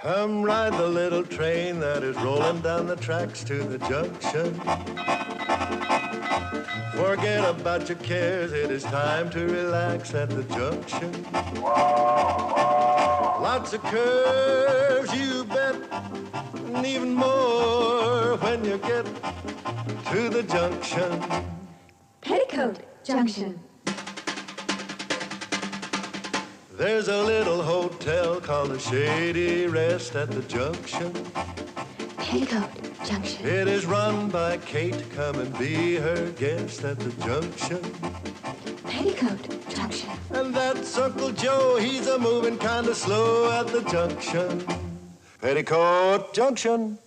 Come ride the little train that is rolling down the tracks to the junction. Forget about your cares, it is time to relax at the junction. Lots of curves, you bet, and even more when you get to the junction. Petticoat Junction. There's a little hotel called the Shady Rest at the junction. Petticoat Junction. It is run by Kate. Come and be her guest at the junction. Petticoat Junction. And that's Uncle Joe. He's a moving kind of slow at the junction. Petticoat Junction.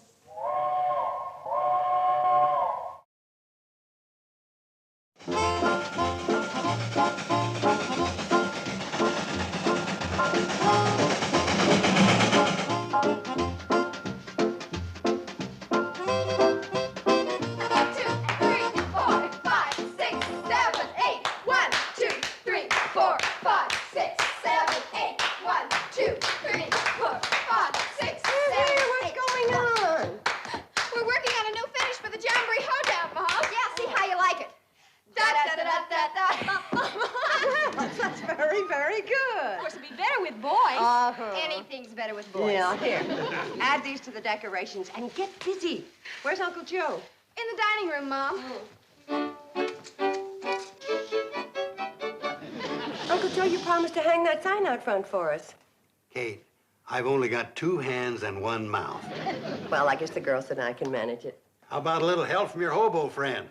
Add these to the decorations and get busy. Where's Uncle Joe? In the dining room, Mom. Uncle Joe, you promised to hang that sign out front for us. Kate, I've only got 2 hands and 1 mouth. Well, I guess the girls and I can manage it. How about a little help from your hobo friend?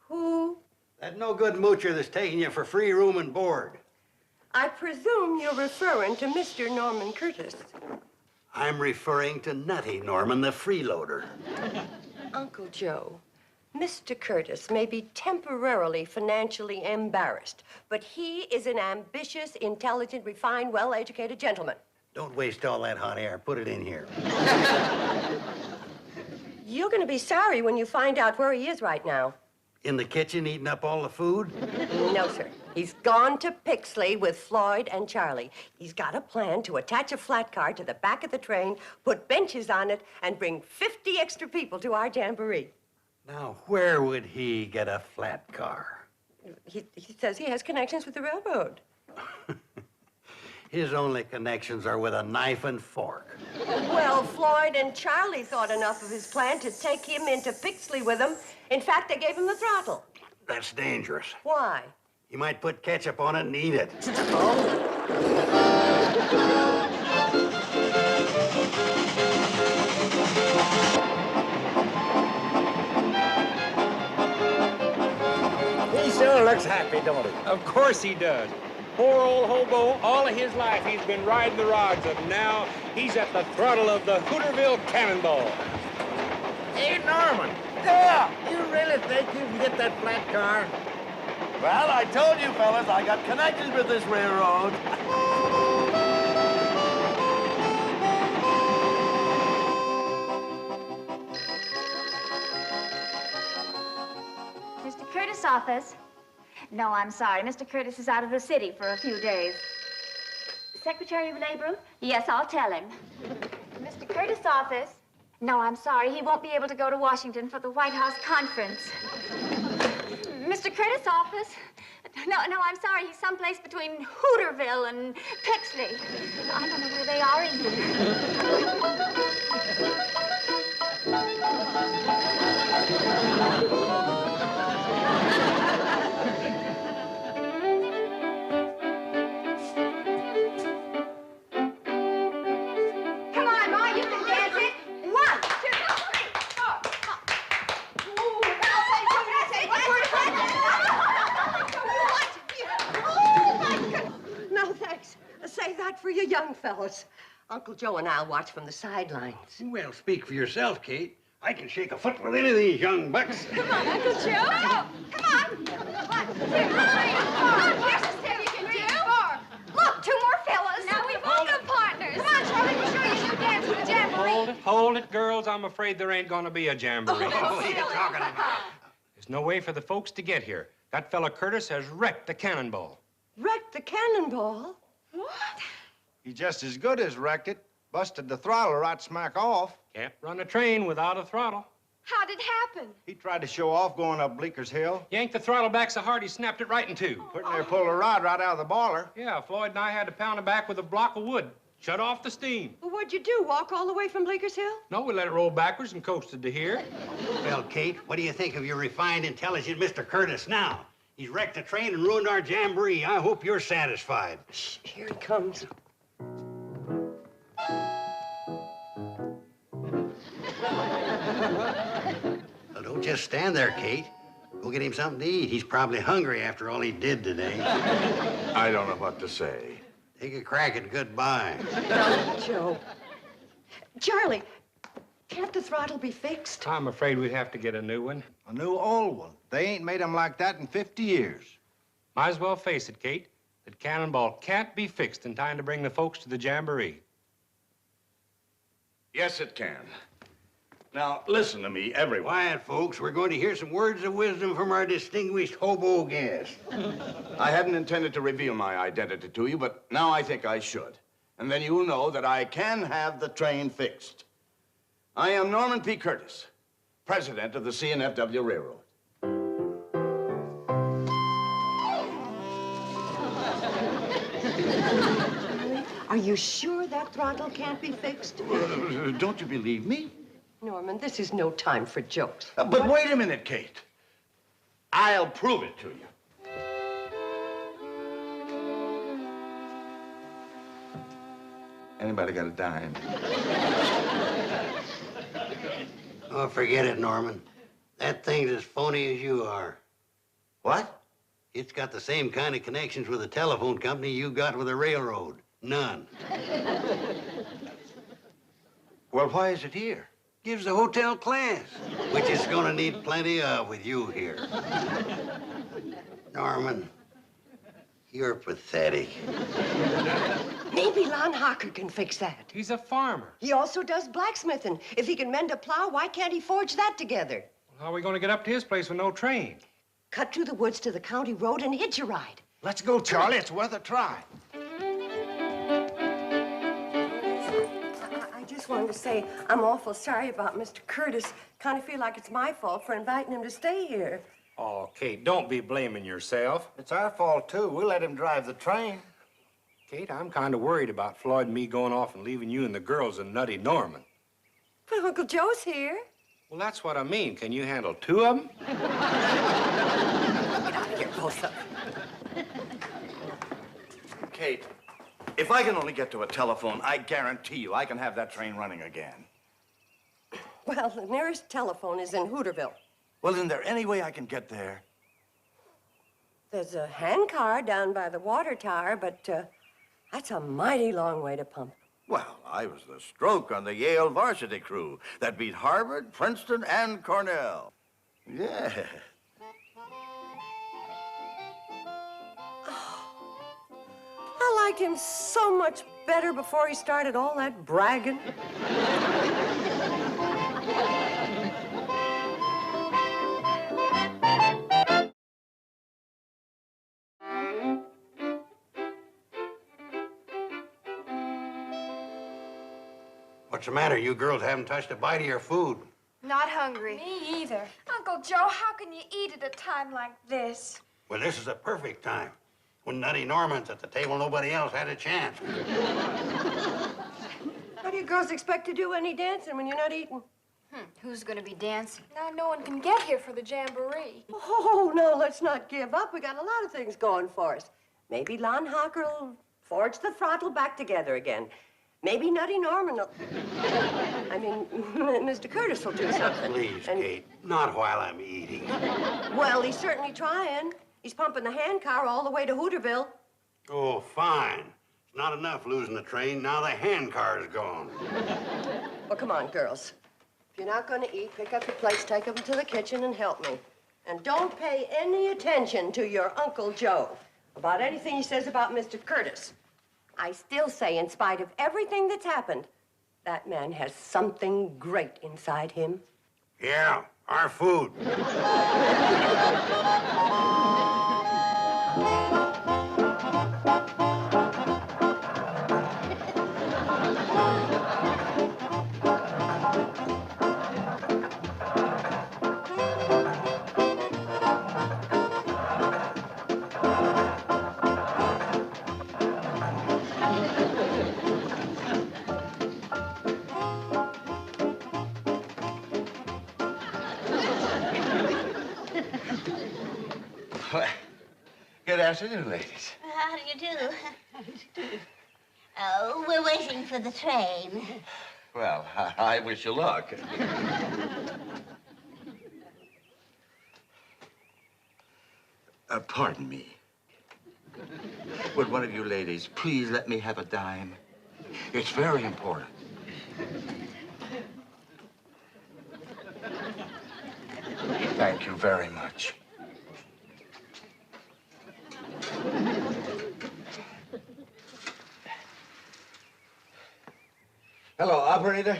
Who? That no-good moocher that's taking you for free room and board. I presume you're referring to Mr. Norman Curtis. I'm referring to Nutty Norman, the freeloader. Uncle Joe, Mr. Curtis may be temporarily financially embarrassed, but he is an ambitious, intelligent, refined, well-educated gentleman. Don't waste all that hot air. Put it in here. You're going to be sorry when you find out where he is right now. In the kitchen eating up all the food? No, sir. He's gone to Pixley with Floyd and Charlie. He's got a plan to attach a flat car to the back of the train, put benches on it, and bring 50 extra people to our Jamboree. Now, where would he get a flat car? He says he has connections with the railroad. His only connections are with a knife and fork. Well, Floyd and Charlie thought enough of his plan to take him into Pixley with them. In fact, they gave him the throttle. That's dangerous. Why? You might put ketchup on it and eat it. He sure looks happy, don't he? Of course he does. Poor old hobo, all of his life he's been riding the rods, and now he's at the throttle of the Hooterville Cannonball. Hey, Norman. Yeah, you really think you can get that flat car? Well, I told you, fellas, I got connections with this railroad. Mr. Curtis' office. No, I'm sorry. Mr. Curtis is out of the city for a few days. Secretary of Labor? Yes, I'll tell him. Mr. Curtis' office. No, I'm sorry. He won't be able to go to Washington for the White House conference. Mr. Curtis' office? No, I'm sorry. He's someplace between Hooterville and Pixley. I don't know where they are Come on, Ma, you can dance it. 1, 2, 3, 4. No, thanks. Save that for you young fellas. Uncle Joe and I'll watch from the sidelines. Well, speak for yourself, Kate. I can shake a foot with any of these young bucks. Come on, Uncle Joe. Come on. 1, 2, 3, 4. Here's a step you can do. 4. Look, 2 more fellas. Now we both got partners. Come on, Charlie, we'll show you new dance with the Jamboree. Hold it, girls. I'm afraid there ain't gonna be a Jamboree. What are you talking about? There's no way for the folks to get here. That fella Curtis has wrecked the Cannonball. Wrecked the Cannonball? What? He just as good as wrecked it. Busted the throttle right smack off. Can't run a train without a throttle. How'd it happen? He tried to show off going up Bleeker's Hill. Yanked the throttle back so hard he snapped it right in two. Pretty near pulled a rod right out of the boiler. Yeah, Floyd and I had to pound it back with a block of wood. Shut off the steam. Well, what'd you do, walk all the way from Bleeker's Hill? No, we let it roll backwards and coasted to here. Well, Kate, what do you think of your refined, intelligent Mr. Curtis now? He's wrecked the train and ruined our jamboree. I hope you're satisfied. Shh, here he comes. Well, don't just stand there, Kate. Go get him something to eat. He's probably hungry after all he did today. I don't know what to say. Take a crack at goodbye. No, Joe. Charlie, can't the throttle be fixed? I'm afraid we'd have to get a new one. A new old one. They ain't made them like that in 50 years. Might as well face it, Kate, that Cannonball can't be fixed in time to bring the folks to the jamboree. Yes, it can. Now, listen to me, everyone. Quiet, folks. We're going to hear some words of wisdom from our distinguished hobo guest. I hadn't intended to reveal my identity to you, but now I think I should. And then you'll know that I can have the train fixed. I am Norman P. Curtis, president of the C&FW Railroad. Are you sure that throttle can't be fixed? Don't you believe me? Norman, this is no time for jokes. But wait a minute, Kate. I'll prove it to you. Anybody got a dime? Oh, forget it, Norman. That thing's as phony as you are. What? It's got the same kind of connections with the telephone company you got with the railroad. None. Well, why is it here? Gives the hotel class, which it's gonna need plenty of with you here. Norman, you're pathetic. Maybe Lon Hocker can fix that. He's a farmer. He also does blacksmithing. If he can mend a plow, why can't he forge that together? How are we going to get up to his place with no train? Cut through the woods to the county road and hitch a ride. Let's go, Charlie. It's worth a try. I just wanted to say I'm awful sorry about Mr. Curtis. Kind of feel like it's my fault for inviting him to stay here. Oh, Kate, don't be blaming yourself. It's our fault, too. We let him drive the train. Kate, I'm kind of worried about Floyd and me going off and leaving you and the girls and Nutty Norman. But Uncle Joe's here. Well, that's what I mean. Can you handle two of them? Get out of here, both of you. Kate, if I can only get to a telephone, I guarantee you I can have that train running again. Well, the nearest telephone is in Hooterville. Well, isn't there any way I can get there? There's a handcar down by the water tower, but that's a mighty long way to pump. Well, I was the stroke on the Yale varsity crew that beat Harvard, Princeton, and Cornell. Yeah. I liked him so much better before he started all that bragging. What's the matter? You girls haven't touched a bite of your food. Not hungry. Me either. Uncle Joe, how can you eat at a time like this? Well, this is a perfect time. When Nutty Norman's at the table, nobody else had a chance. How do you girls expect to do any dancing when you're not eating? Who's gonna be dancing? Now no one can get here for the jamboree. Oh, no, let's not give up. We got a lot of things going for us. Maybe Lon Hocker will forge the throttle back together again. Maybe Nutty Norman will... I mean, Mr. Curtis will do something. Please, Kate, not while I'm eating. Well, he's certainly trying. He's pumping the handcar all the way to Hooterville. Oh, fine. It's not enough losing the train. Now the handcar's gone. Well, come on, girls. If you're not going to eat, pick up your plates, take them to the kitchen, and help me. And don't pay any attention to your Uncle Joe about anything he says about Mr. Curtis. I still say, in spite of everything that's happened, that man has something great inside him. Yeah, our food. afternoon, ladies. How do you do? Oh, we're waiting for the train. Well, I wish you luck. Pardon me. Would one of you ladies please let me have a dime? It's very important. Thank you very much. Hello, operator.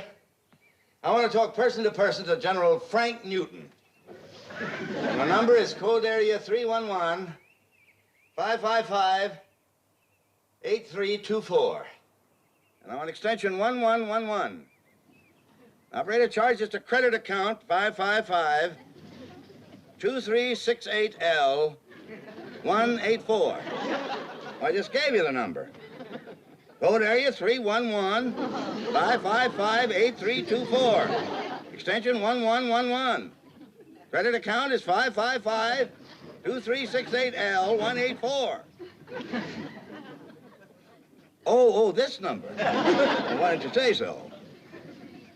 I want to talk person to person to General Frank Newton. My number is code area 311-555-8324. And I want extension 1111. Operator, charge just a credit account 555-2368L184. I just gave you the number. Code area 311-555-8324. Extension 1111. Credit account is 555-2368L184. Oh, this number. Well, why didn't you say so?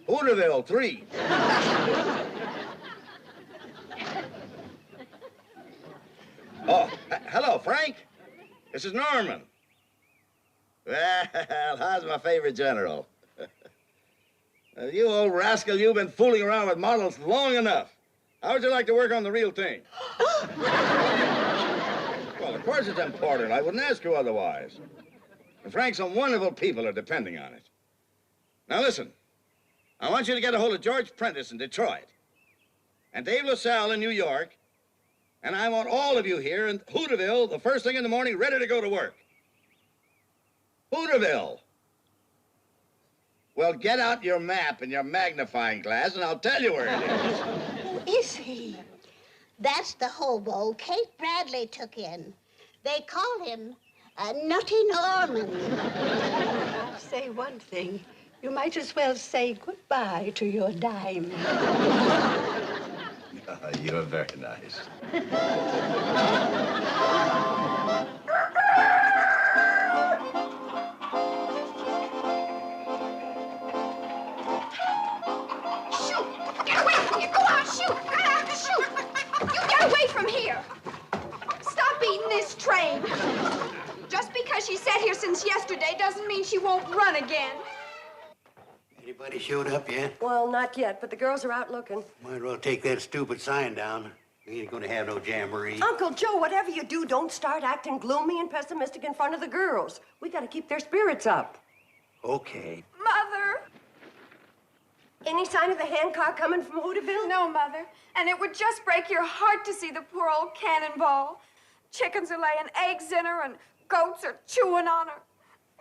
Hooterville 3. Oh, hello, Frank. This is Norman. Well, how's my favorite general? You old rascal, you've been fooling around with models long enough. How would you like to work on the real thing? Well, of course it's important. I wouldn't ask you otherwise. And Frank, some wonderful people are depending on it. Now listen, I want you to get a hold of George Prentice in Detroit and Dave LaSalle in New York, and I want all of you here in Hooterville the first thing in the morning ready to go to work. Hooterville. Well, get out your map and your magnifying glass, and I'll tell you where it is. Who is he? That's the hobo Kate Bradley took in. They call him Nutty Norman. I'll say one thing. You might as well say goodbye to your dime. You're very nice. From here. Stop eating this train. Just because she sat here since yesterday doesn't mean she won't run again. Anybody showed up yet? Well, not yet, but the girls are out looking. Might as well take that stupid sign down. We ain't gonna have no jamboree. Uncle Joe, whatever you do, don't start acting gloomy and pessimistic in front of the girls. We gotta keep their spirits up. Okay. Mother! Any sign of the handcar coming from Hooterville? No, Mother. And it would just break your heart to see the poor old Cannonball. Chickens are laying eggs in her and goats are chewing on her.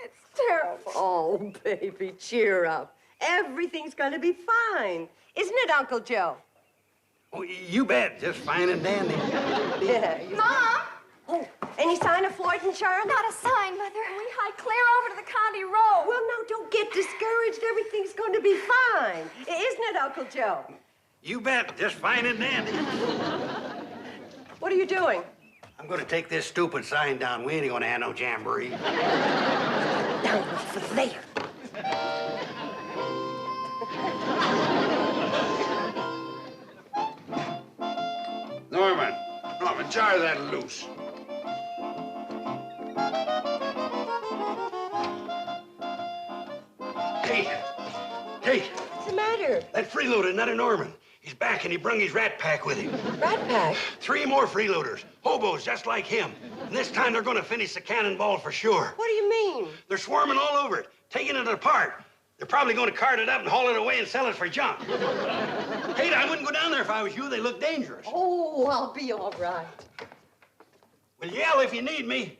It's terrible. Oh, baby, cheer up. Everything's gonna be fine. Isn't it, Uncle Joe? Oh, you bet. Just fine and dandy. Yeah. Mom! Oh, any sign of Floyd and Charlotte? Not a sign, Mother. We hike clear over to the county road. Well, now, don't get discouraged. Everything's going to be fine. Isn't it, Uncle Joe? You bet. Just fine and dandy. What are you doing? I'm gonna take this stupid sign down. We ain't gonna have no jamboree. Now, for later. Norman, jar that loose. Kate! Kate! What's the matter? That freeloader, Nutty Norman. He's back and he brung his rat pack with him. Rat pack? 3 more freeloaders. Hobos just like him. And this time they're gonna finish the Cannonball for sure. What do you mean? They're swarming all over it, taking it apart. They're probably gonna cart it up and haul it away and sell it for junk. Kate, I wouldn't go down there if I was you. They look dangerous. Oh, I'll be all right. Well, yell if you need me.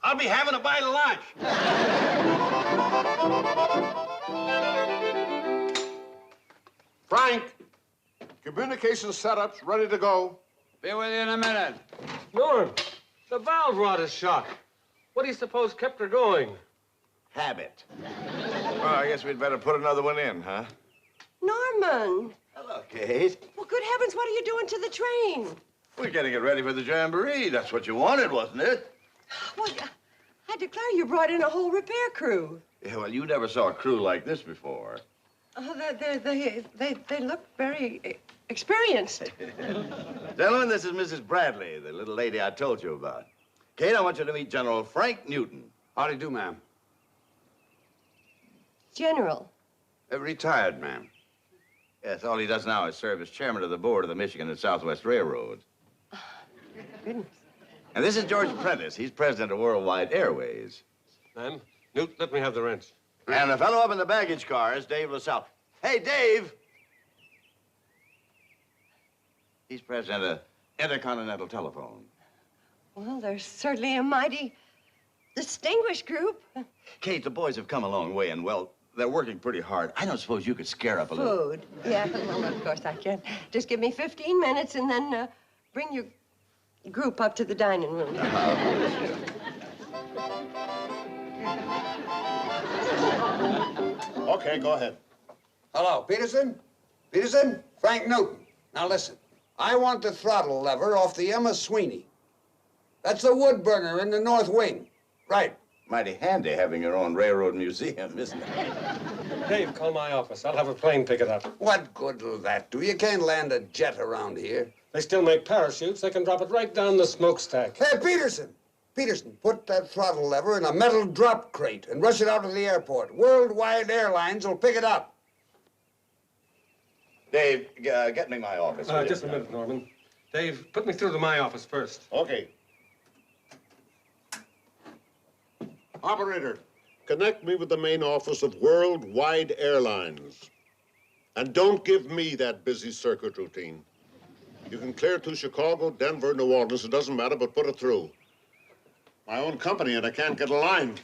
I'll be having a bite of lunch. Frank, communication setups ready to go. Be with you in a minute. Norm, the valve rod is shot. What do you suppose kept her going? Habit. Well, I guess we'd better put another one in, huh? Norman. Hello, Kate. Well, good heavens, what are you doing to the train? We're getting it ready for the Jamboree. That's what you wanted, wasn't it? Well, I declare you brought in a whole repair crew. Yeah, well, you never saw a crew like this before. They look very experienced. Gentlemen, this is Mrs. Bradley, the little lady I told you about. Kate, I want you to meet General Frank Newton. How do you do, ma'am? General. Retired, ma'am. Yes, all he does now is serve as chairman of the board of the Michigan and Southwest Railroad. Goodness. And this is George Prentice. He's president of Worldwide Airways. Ma'am, Newt, let me have the wrench. And the fellow up in the baggage car is Dave LaSalle. Hey, Dave! He's president of Intercontinental Telephone. Well, they're certainly a mighty distinguished group. Kate, the boys have come a long way, and, well, they're working pretty hard. I don't suppose you could scare up a little. Food. Yeah, well, of course I can. Just give me 15 minutes and then bring your group up to the dining room. Okay, go ahead. Hello, Peterson? Peterson? Frank Newton. Now listen, I want the throttle lever off the Emma Sweeney. That's the wood burner in the north wing. Right. Mighty handy having your own railroad museum, isn't it? Dave, call my office. I'll have a plane pick it up. What good will that do? You can't land a jet around here. They still make parachutes. They can drop it right down the smokestack. Hey, Peterson! Peterson, put that throttle lever in a metal drop crate and rush it out to the airport. Worldwide Airlines will pick it up. Dave, get me my office. Just a minute, Norman. Dave, put me through to my office first. Okay. Operator, connect me with the main office of Worldwide Airlines. And don't give me that busy circuit routine. You can clear to Chicago, Denver, New Orleans. It doesn't matter, but put it through. My own company, and I can't get a line.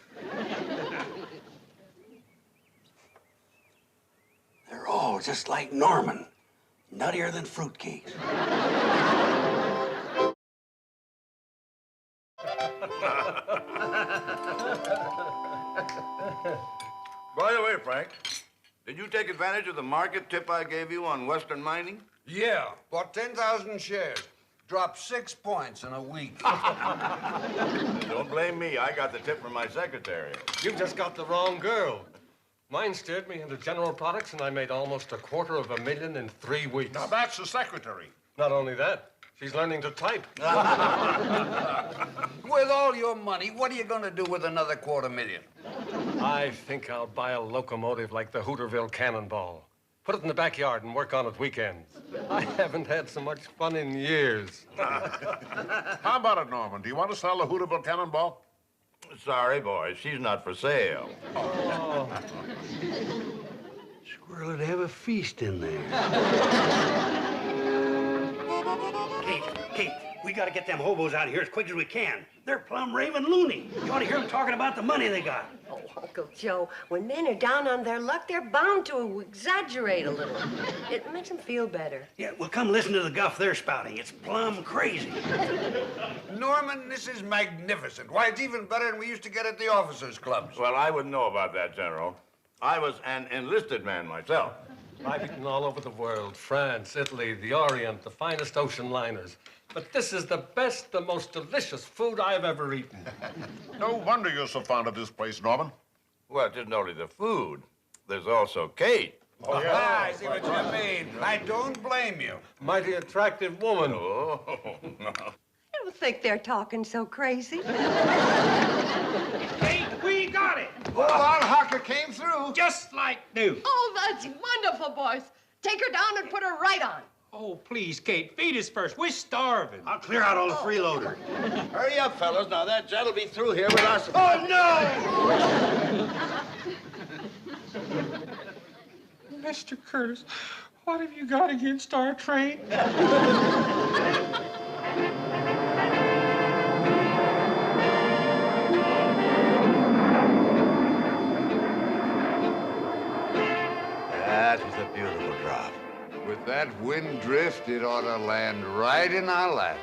They're all just like Norman. Nuttier than fruitcakes. By the way, Frank, did you take advantage of the market tip I gave you on Western mining? Yeah, bought 10,000 shares. Dropped 6 points in a week. Don't blame me. I got the tip from my secretary. You've just got the wrong girl. Mine steered me into General Products, and I made almost $250,000 in 3 weeks. Now, that's the secretary. Not only that, she's learning to type. With all your money, what are you going to do with another $250,000? I think I'll buy a locomotive like the Hooterville Cannonball. Put it in the backyard and work on it weekends. I haven't had so much fun in years. How about it, Norman? Do you want to sell the Hooterville Cannonball? Sorry, boys. She's not for sale. Oh. Squirrel would have a feast in there. Kate, we gotta get them hobos out of here as quick as we can. They're plumb raving loony. You ought to hear them talking about the money they got. Oh, Uncle Joe, when men are down on their luck, they're bound to exaggerate a little. It makes them feel better. Yeah, well, come listen to the guff they're spouting. It's plumb crazy. Norman, this is magnificent. Why, it's even better than we used to get at the officers' clubs. Well, I wouldn't know about that, General. I was an enlisted man myself. I've eaten all over the world, France, Italy, the Orient, the finest ocean liners. But this is the best, the most delicious food I've ever eaten. No wonder you're so fond of this place, Norman. Well, it isn't only the food. There's also Kate. Oh, yeah. I see what you mean. I don't blame you. Mighty attractive woman. Oh, no. I don't think they're talking so crazy. Kate, we got it! Oh, our hawker came through. Just like new. Oh, that's wonderful, boys. Take her down and put her right on. Oh, please, Kate, feed us first. We're starving. I'll clear out all the freeloaders. Hurry up, fellas. Now, that jet'll be through here with us. Oh, no! Mr. Curtis, what have you got against our train? That was a beautiful drop. With that wind drift, it ought to land right in our lap.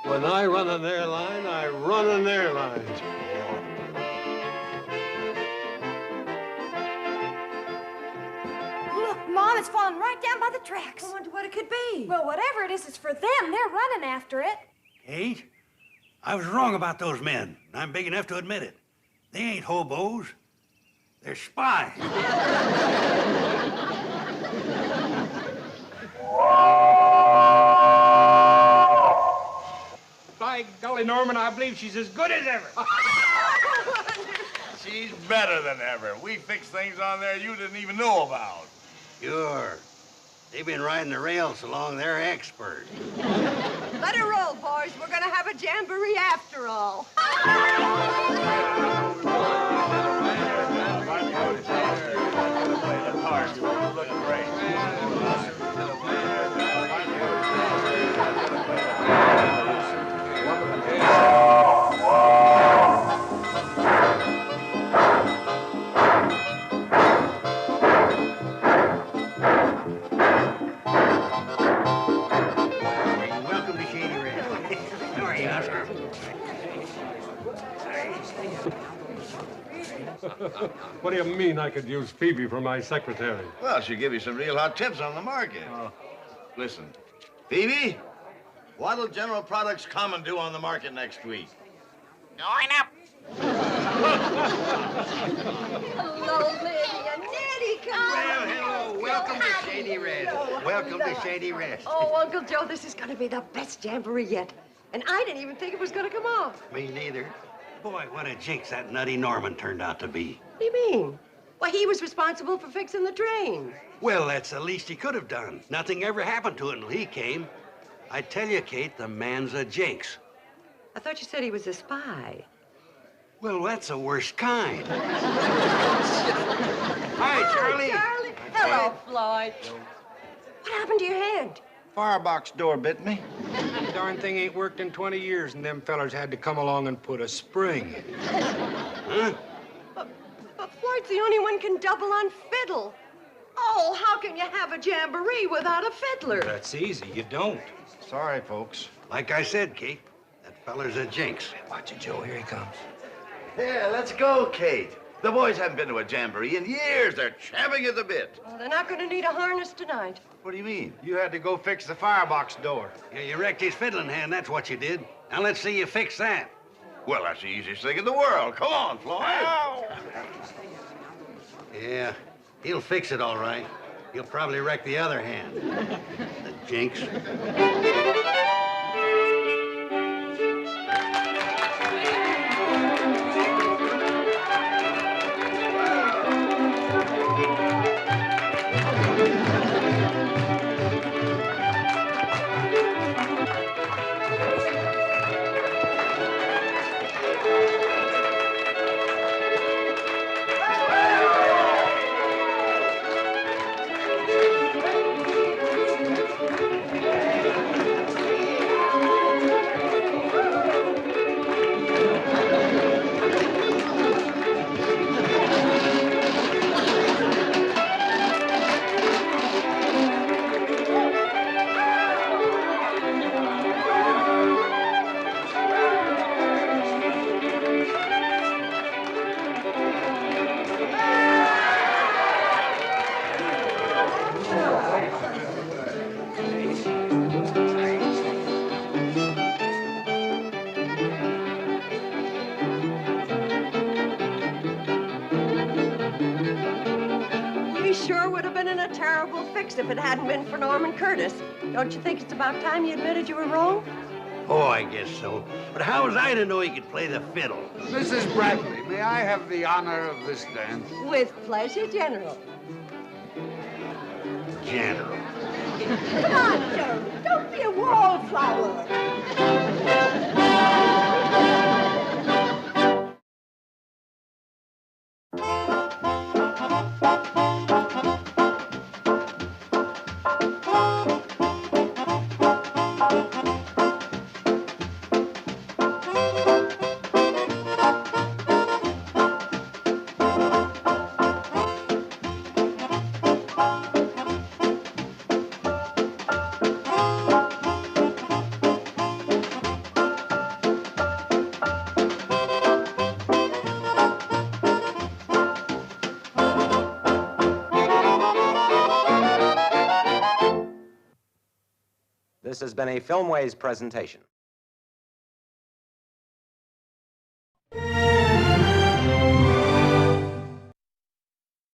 When I run an airline, I run an airline. bomb is falling right down by the tracks. I wonder what it could be. Well, whatever it is, it's for them. They're running after it. Kate, I was wrong about those men. I'm big enough to admit it. They ain't hobos. They're spies. By golly, Norman, I believe she's as good as ever. She's better than ever. We fixed things on there you didn't even know about. Sure. They've been riding the rails so long, they're expert. Let her roll, boys. We're gonna have a jamboree after all. Welcome to Shady Rest. How are you, Oscar? What do you mean I could use Phoebe for my secretary? Well, she'll give you some real hot tips on the market. Listen, Phoebe, what'll General Products come and do on the market next week? Going up. Hello, Lydia. Nettie, come Well, hello. Welcome to Shady Rest. Welcome to Shady Rest. Oh, Uncle Joe, this is gonna be the best jamboree yet. And I didn't even think it was gonna come off. Me neither. Boy, what a jinx that nutty Norman turned out to be. What do you mean? Why, he was responsible for fixing the train. Well, that's the least he could have done. Nothing ever happened to it until he came. I tell you, Kate, the man's a jinx. I thought you said he was a spy. Well, that's the worst kind. Hi, Charlie. Charlie. Hello, Floyd. What happened to your hand? Firebox door bit me. Darn thing ain't worked in 20 years, and them fellers had to come along and put a spring. Huh? But Floyd's the only one can double on fiddle. Oh, how can you have a jamboree without a fiddler? That's easy. You don't. Sorry, folks. Like I said, Kate, that feller's a jinx. Watch it, Joe. Here he comes. Yeah, let's go, Kate. The boys haven't been to a jamboree in years. They're champing at the bit. Well, they're not going to need a harness tonight. What do you mean? You had to go fix the firebox door. Yeah, you wrecked his fiddling hand, that's what you did. Now let's see you fix that. Well, that's the easiest thing in the world. Come on, Floyd. Yeah, he'll fix it all right. He'll probably wreck the other hand. The jinx. If it hadn't been for Norman Curtis. Don't you think it's about time you admitted you were wrong? Oh, I guess so. But how was I to know he could play the fiddle? Mrs. Bradley, may I have the honor of this dance? With pleasure, General. General. Come on, Joe. Don't be a wallflower. This has been a Filmways presentation.